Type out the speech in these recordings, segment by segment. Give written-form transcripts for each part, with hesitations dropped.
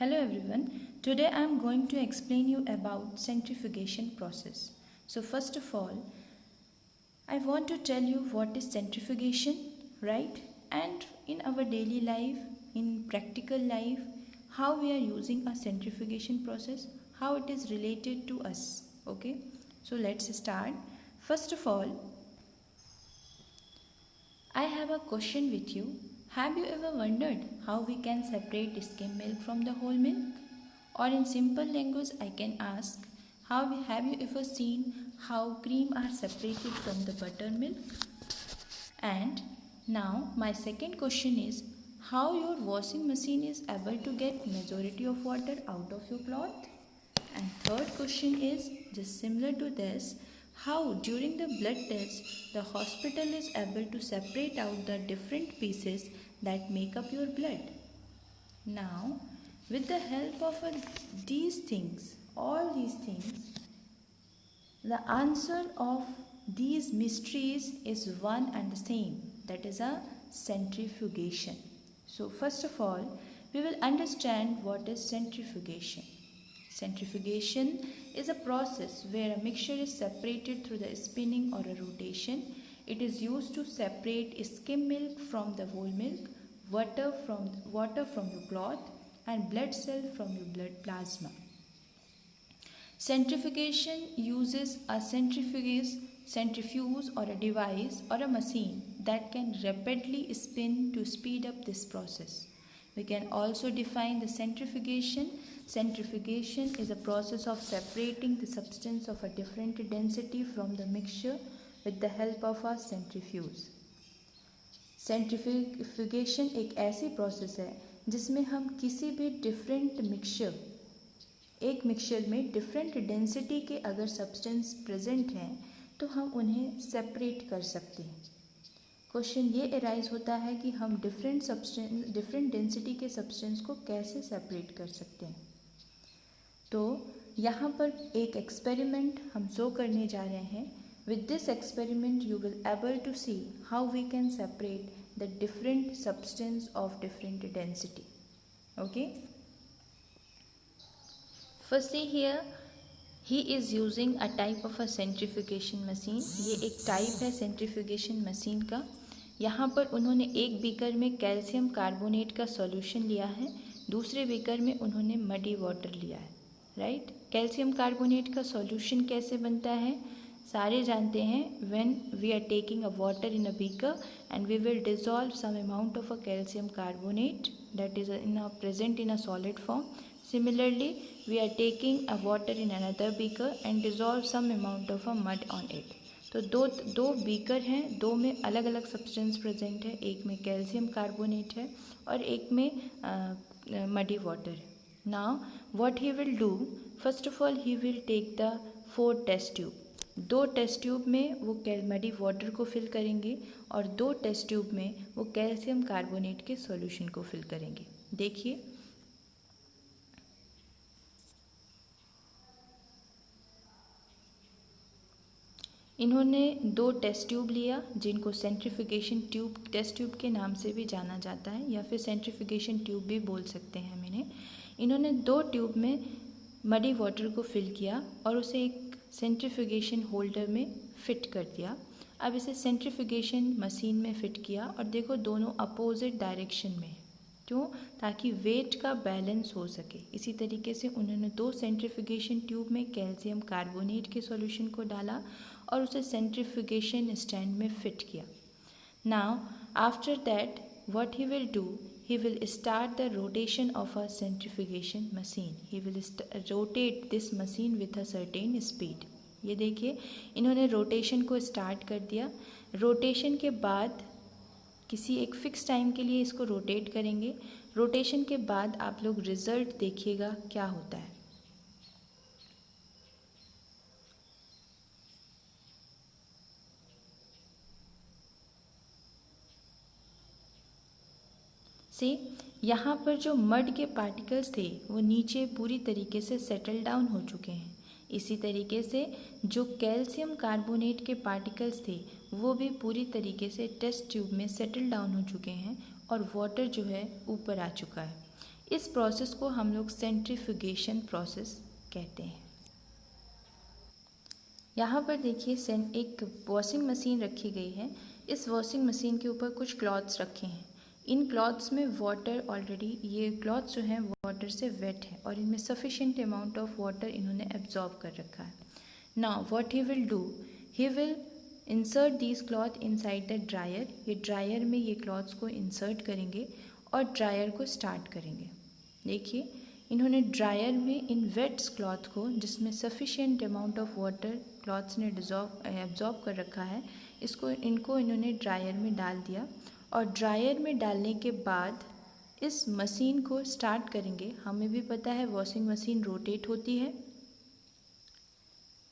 Hello everyone. Today I am going to explain you about centrifugation process. So first of all, I want to tell you what is centrifugation, right? And in our daily life, in practical life, how we are using a centrifugation process, how it is related to us. Okay? So let's start. First of all, I have a question with you. Have you ever wondered how we can separate skim milk from the whole milk? Or in simple language, I can ask, have you ever seen how cream are separated from the buttermilk? And now my second question is, how your washing machine is able to get majority of water out of your cloth? And third question is just similar to this, how during the blood test the hospital is able to separate out the different pieces that make up your blood. Now, with the help of all these things, the answer of these mysteries is one and the same, that is a centrifugation. So first of all, we will understand what is centrifugation. Centrifugation is a process where a mixture is separated through the spinning or a rotation. It is used to separate skim milk from the whole milk, water from your cloth, and blood cell from your blood plasma. Centrifugation uses a centrifuge or a device or a machine that can rapidly spin to speed up this process. We can also define the centrifugation. Centrifugation is a process of separating the substance of a different density from the mixture with the help of a centrifuge. Centrifugation एक ऐसी process है जिसमें हम किसी भी एक mixture में different density के अगर सब्सटेंस प्रेजेंट हैं तो हम उन्हें सेपरेट कर सकते हैं. क्वेश्चन ये अराइज होता है कि हम डिफरेंट डेंसिटी के सब्सटेंस को कैसे सेपरेट कर सकते हैं. तो यहाँ पर एक एक्सपेरिमेंट हम शो करने जा रहे हैं. With this experiment, you will able to see how we can separate the different substance of different density. Okay. First, see here, he is using a type of a centrifugation machine. ये एक type है centrifugation machine का. यहाँ पर उन्होंने एक beaker में calcium carbonate का सॉल्यूशन लिया है, दूसरे बीकर में उन्होंने मडी वाटर लिया है. राइट. कैल्शियम कार्बोनेट का सॉल्यूशन कैसे बनता है सारे जानते हैं. When we are taking a water in a beaker and we will dissolve some amount of a calcium carbonate that is present in a solid form. Similarly, we are taking a water in another beaker and dissolve some amount of a mud on it. तो दो beaker हैं, दो में अलग अलग substance present है. एक में कैल्शियम कार्बोनेट है और एक में मडी वाटर है. Now what he will do, first of all he will take the 4 test tube. 2 test tube में वो मडी वाटर को फिल करेंगे और 2 टेस्ट ट्यूब में वो कैल्शियम कार्बोनेट के सॉल्यूशन को फिल करेंगे. देखिए, इन्होंने 2 टेस्ट ट्यूब लिया जिनको सेंट्रीफ्यूगेशन टेस्ट ट्यूब के नाम से भी जाना जाता है या फिर सेंट्रीफ्यूगेशन ट्यूब भी बोल सकते हैं हम इन्हें. इन्होंने 2 ट्यूब में मडी वाटर को फिल किया और उसे एक सेंट्रीफ्यूगेशन होल्डर में फिट कर दिया. अब इसे सेंट्रीफ्यूगेशन मशीन में फिट किया और देखो दोनों अपोजिट डायरेक्शन में. क्यों? ताकि वेट का बैलेंस हो सके. इसी तरीके से उन्होंने 2 सेंट्रीफ्यूगेशन ट्यूब में कैल्शियम कार्बोनेट के सॉल्यूशन को डाला और उसे सेंट्रीफ्यूगेशन स्टैंड में फिट किया. Now after that what he will do, he will start the rotation of a centrifugation machine. He will rotate this machine with a certain speed. ये देखिए, इन्होंने रोटेशन को स्टार्ट कर दिया. रोटेशन के बाद किसी एक फिक्स टाइम के लिए इसको रोटेट करेंगे. रोटेशन के बाद आप लोग रिजल्ट देखिएगा क्या होता है. से यहाँ पर जो मड के पार्टिकल्स थे वो नीचे पूरी तरीके से सेटल डाउन हो चुके हैं. इसी तरीके से जो कैल्शियम कार्बोनेट के पार्टिकल्स थे वो भी पूरी तरीके से टेस्ट ट्यूब में सेटल डाउन हो चुके हैं और वाटर जो है ऊपर आ चुका है. इस प्रोसेस को हम लोग सेंट्रीफ्यूगेशन प्रोसेस कहते हैं। यहाँ पर देखिए एक वॉशिंग मशीन रखी गई है। इस वॉशिंग मशीन के ऊपर कुछ क्लॉथ्स रखे हैं। इन क्लॉथ्स में वाटर ऑलरेडी, ये क्लॉथ्स जो हैं वाटर से वेट है और इनमें सफिशिएंट अमाउंट ऑफ वाटर इन्होंने एब्जॉर्ब कर रखा है। Now what he will do, he will insert these cloth inside the dryer. ये ड्रायर में ये क्लॉथ्स को इंसर्ट करेंगे और ड्रायर को स्टार्ट करेंगे। देखिए इन्होंने ड्रायर में इन वेट्स क्लॉथ को, जिसमें sufficient amount of water clothes ने एब्जॉर्ब कर रखा है, इनको इन्होंने ड्रायर में डाल दिया और ड्रायर में डालने के बाद इस मशीन को स्टार्ट करेंगे। हमें भी पता है वॉशिंग मशीन रोटेट होती है।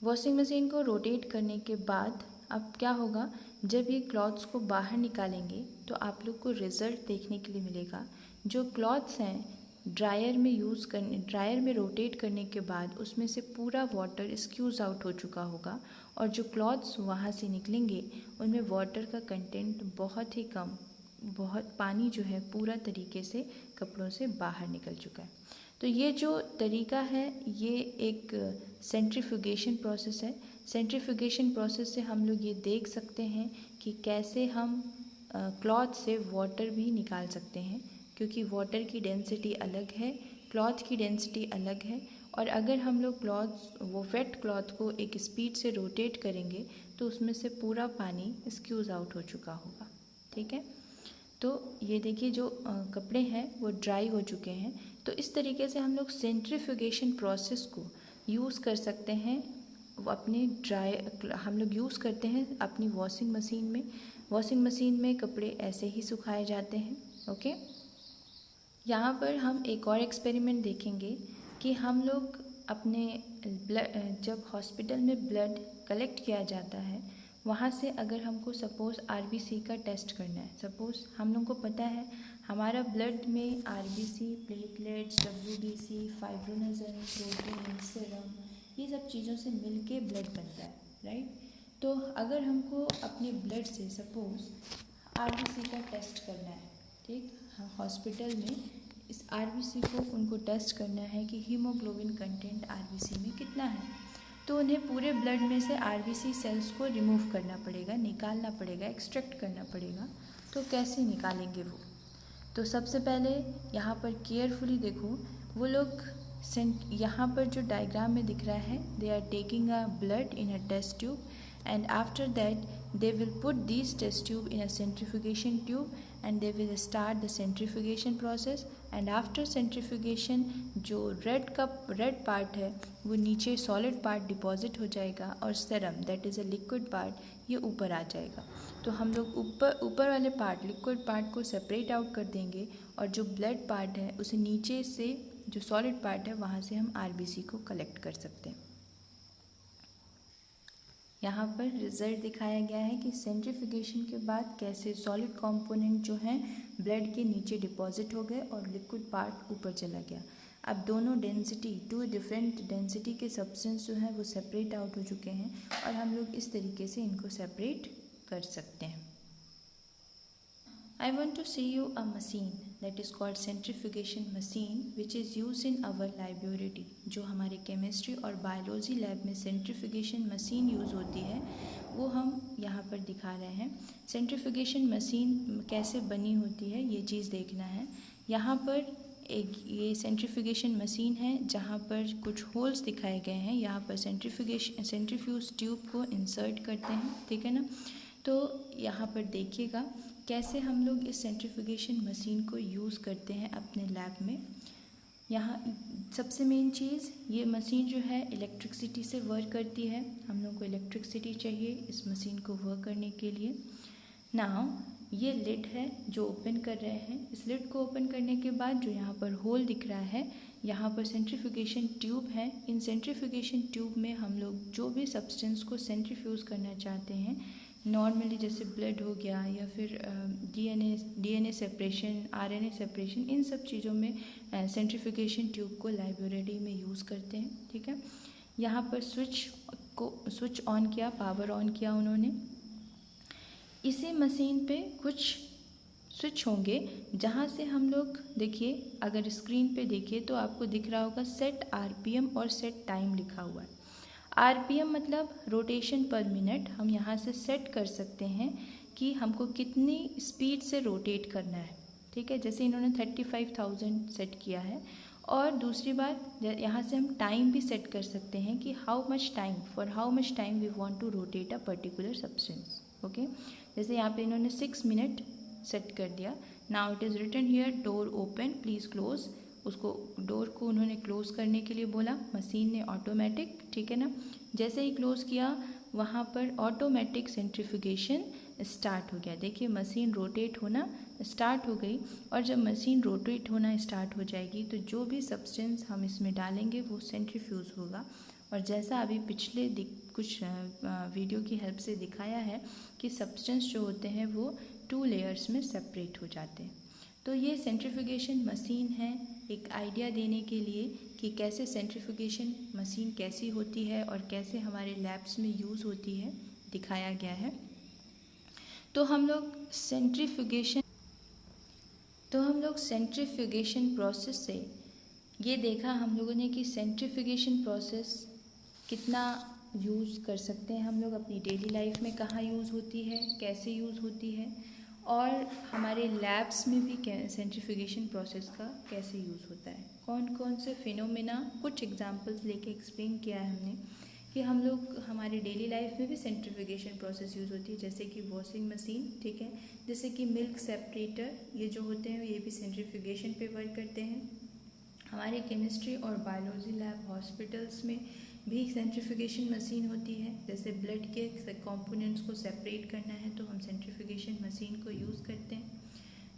वॉशिंग मशीन को रोटेट करने के बाद अब क्या होगा, जब ये क्लॉथ्स को बाहर निकालेंगे तो आप लोग को रिज़ल्ट देखने के लिए मिलेगा। जो क्लॉथ्स हैं ड्रायर में रोटेट करने के बाद उसमें से पूरा वाटर स्क्यूज़ आउट हो चुका होगा और जो क्लॉथ्स वहाँ से निकलेंगे उनमें वाटर का कंटेंट बहुत ही कम, बहुत पानी जो है पूरा तरीके से कपड़ों से बाहर निकल चुका है। तो ये जो तरीका है ये एक सेंट्रीफ्यूगेशन प्रोसेस है। सेंट्रीफ्यूगेशन प्रोसेस से हम लोग ये देख सकते हैं कि कैसे हम क्लॉथ से वाटर भी निकाल सकते हैं, क्योंकि वाटर की डेंसिटी अलग है, क्लॉथ की डेंसिटी अलग है। और अगर हम लोग वो वेट क्लॉथ को एक स्पीड से रोटेट करेंगे तो उसमें से पूरा पानी स्क्यूज़ आउट हो चुका होगा। ठीक है, तो ये देखिए जो कपड़े हैं वो ड्राई हो चुके हैं। तो इस तरीके से हम लोग सेंट्रीफ्यूगेशन प्रोसेस को यूज़ कर सकते हैं। हम लोग यूज़ करते हैं अपनी वॉशिंग मशीन में। वॉशिंग मशीन में कपड़े ऐसे ही सुखाए जाते हैं। ओके, यहाँ पर हम एक और एक्सपेरिमेंट देखेंगे कि हम लोग अपने जब हॉस्पिटल में ब्लड कलेक्ट किया जाता है, वहाँ से अगर हमको सपोज़ आरबीसी का टेस्ट करना है, सपोज़ हम लोग को पता है हमारा ब्लड में RBC, platelets, WBC, fibrinogen, protein, serum, ये सब चीज़ों से मिलके ब्लड बनता है, राइट। तो अगर हमको अपने ब्लड से सपोज़ आरबीसी का टेस्ट करना है, ठीक, हॉस्पिटल में इस आरबीसी को उनको टेस्ट करना है कि हीमोग्लोबिन कंटेंट आरबीसी में कितना है, तो उन्हें पूरे ब्लड में से आरबीसी सेल्स को रिमूव करना पड़ेगा, निकालना पड़ेगा, एक्सट्रैक्ट करना पड़ेगा। तो कैसे निकालेंगे वो? तो सबसे पहले यहाँ पर केयरफुली देखो, वो लोग यहाँ पर जो डायग्राम में दिख रहा है, they are taking a blood in a test tube and after that they will put these test tube in a centrifugation tube and they will start the centrifugation process and after centrifugation जो red part है वो नीचे solid part deposit हो जाएगा और serum that is a liquid part ये ऊपर आ जाएगा। तो हम लोग ऊपर वाले पार्ट, लिक्विड पार्ट को सेपरेट आउट कर देंगे और जो ब्लड पार्ट है उसे नीचे से जो सॉलिड पार्ट है वहाँ से हम आरबीसी को कलेक्ट कर सकते हैं। यहाँ पर रिज़ल्ट दिखाया गया है कि सेंट्रीफ्यूगेशन के बाद कैसे सॉलिड कंपोनेंट जो हैं ब्लड के नीचे डिपॉजिट हो गए और लिक्विड पार्ट ऊपर चला गया। अब दोनों डेंसिटी, 2 डिफरेंट डेंसिटी के सब्सटेंस जो हैं वो सेपरेट आउट हो चुके हैं और हम लोग इस तरीके से इनको सेपरेट कर सकते हैं। I want to see you a machine that is called centrifugation machine which is used in our laboratory। जो हमारे केमिस्ट्री और बायोलॉजी लैब में सेंट्रीफ्यूगेशन मशीन यूज़ होती है वो हम यहाँ पर दिखा रहे हैं। सेंट्रीफ्यूगेशन मशीन कैसे बनी होती है ये चीज़ देखना है। यहाँ पर ये सेंट्रीफ्यूगेशन मशीन है जहाँ पर कुछ होल्स दिखाए गए हैं। यहाँ पर सेंट्रीफ्यूज ट्यूब को इंसर्ट करते हैं, ठीक है ना। तो यहाँ पर देखिएगा कैसे हम लोग इस सेंट्रीफ्यूगेशन मशीन को यूज़ करते हैं अपने लैब में। यहाँ सबसे मेन चीज़, ये मशीन जो है इलेक्ट्रिसिटी से वर्क करती है। हम लोग को इलेक्ट्रिसिटी चाहिए इस मशीन को वर्क करने के लिए। नाउ ये लिड है जो ओपन कर रहे हैं। इस लिड को ओपन करने के बाद जो यहाँ पर होल दिख रहा है, यहाँ पर सेंट्रीफ्यूगेशन ट्यूब है। इन सेंट्रीफ्यूगेशन ट्यूब में हम लोग जो भी सब्सटेंस को सेंट्रीफ्यूज करना चाहते हैं, नॉर्मली जैसे ब्लड हो गया या फिर डीएनए सेपरेशन, आरएनए सेपरेशन, इन सब चीज़ों में सेंट्रीफ्यूगेशन ट्यूब को लाइब्रेरी में यूज़ करते हैं, ठीक है। यहाँ पर स्विच ऑन किया, पावर ऑन किया उन्होंने। इसी मशीन पे कुछ स्विच होंगे, जहाँ से हम लोग देखिए, अगर स्क्रीन पे देखिए तो आपको दिख रहा होगा सेट आरपीएम और सेट टाइम लिखा हुआ है। आरपीएम मतलब रोटेशन पर मिनट। हम यहाँ से सेट कर सकते हैं कि हमको कितनी स्पीड से रोटेट करना है, ठीक है। जैसे इन्होंने 35,000 सेट किया है। और दूसरी बात, यहाँ से हम टाइम भी सेट कर सकते हैं कि how much time we want to rotate a particular substance, okay. जैसे यहाँ पे इन्होंने 6 मिनट सेट कर दिया। Now it is written here door open please close. उसको डोर को उन्होंने क्लोज़ करने के लिए बोला, मशीन ने ऑटोमेटिक, ठीक है ना। जैसे ही क्लोज़ किया वहाँ पर ऑटोमेटिक सेंट्रीफ्यूगेशन स्टार्ट हो गया। देखिए मशीन रोटेट होना स्टार्ट हो गई। और जब मशीन रोटेट होना स्टार्ट हो जाएगी तो जो भी सब्सटेंस हम इसमें डालेंगे वो सेंट्रीफ्यूज होगा। और जैसा अभी पिछले कुछ वीडियो की हेल्प से दिखाया है कि सब्सटेंस जो होते हैं वो 2 लेयर्स में सेपरेट हो जाते हैं। तो ये सेंट्रीफ्यूगेशन मशीन है, एक आइडिया देने के लिए कि कैसे सेंट्रीफ्यूगेशन मशीन कैसी होती है और कैसे हमारे लैब्स में यूज़ होती है, दिखाया गया है। तो हम लोग सेंट्रीफ्यूगेशन प्रोसेस से ये देखा हम लोगों ने कि सेंट्रीफ्यूगेशन प्रोसेस कितना यूज़ कर सकते हैं हम लोग अपनी डेली लाइफ में, कहाँ यूज़ होती है, कैसे यूज़ होती है, और हमारे लैब्स में भी सेंट्रीफ्यूगेशन प्रोसेस का कैसे यूज़ होता है, कौन कौन से फिनोमेना, कुछ एग्जांपल्स लेके एक्सप्लेन किया है हमने कि हम लोग हमारे डेली लाइफ में भी सेंट्रीफ्यूगेशन प्रोसेस यूज़ होती है। जैसे कि वॉशिंग मशीन, ठीक है, जैसे कि मिल्क सेपरेटर, ये जो होते हैं ये भी सेंट्रीफ्यूगेशन पे वर्क करते हैं। हमारे केमिस्ट्री और बायोलॉजी लैब हॉस्पिटल्स में भी सेंट्रीफ्यूगेशन मशीन होती है। जैसे ब्लड के कंपोनेंट्स को सेपरेट करना है तो हम सेंट्रीफ्यूगेशन मशीन को यूज़ करते हैं।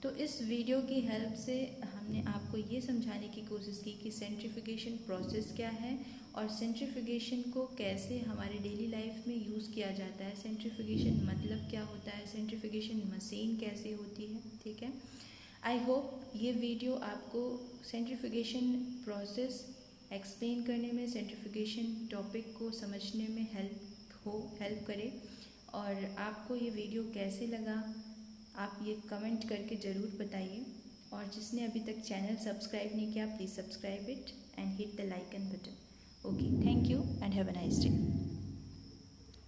तो इस वीडियो की हेल्प से हमने आपको ये समझाने की कोशिश की कि सेंट्रीफ्यूगेशन प्रोसेस क्या है और सेंट्रीफ्यूगेशन को कैसे हमारे डेली लाइफ में यूज़ किया जाता है, सेंट्रीफ्यूगेशन मतलब क्या होता है, सेंट्रीफ्यूगेशन मशीन कैसे होती है, ठीक है। आई होप ये वीडियो आपको सेंट्रीफ्यूगेशन प्रोसेस एक्सप्लेन करने में, सेंट्रीफ्यूगेशन टॉपिक को समझने में हेल्प करे। और आपको ये वीडियो कैसे लगा आप ये कमेंट करके ज़रूर बताइए। और जिसने अभी तक चैनल सब्सक्राइब नहीं किया please subscribe it and hit the like and button. Okay, thank you and have a nice day.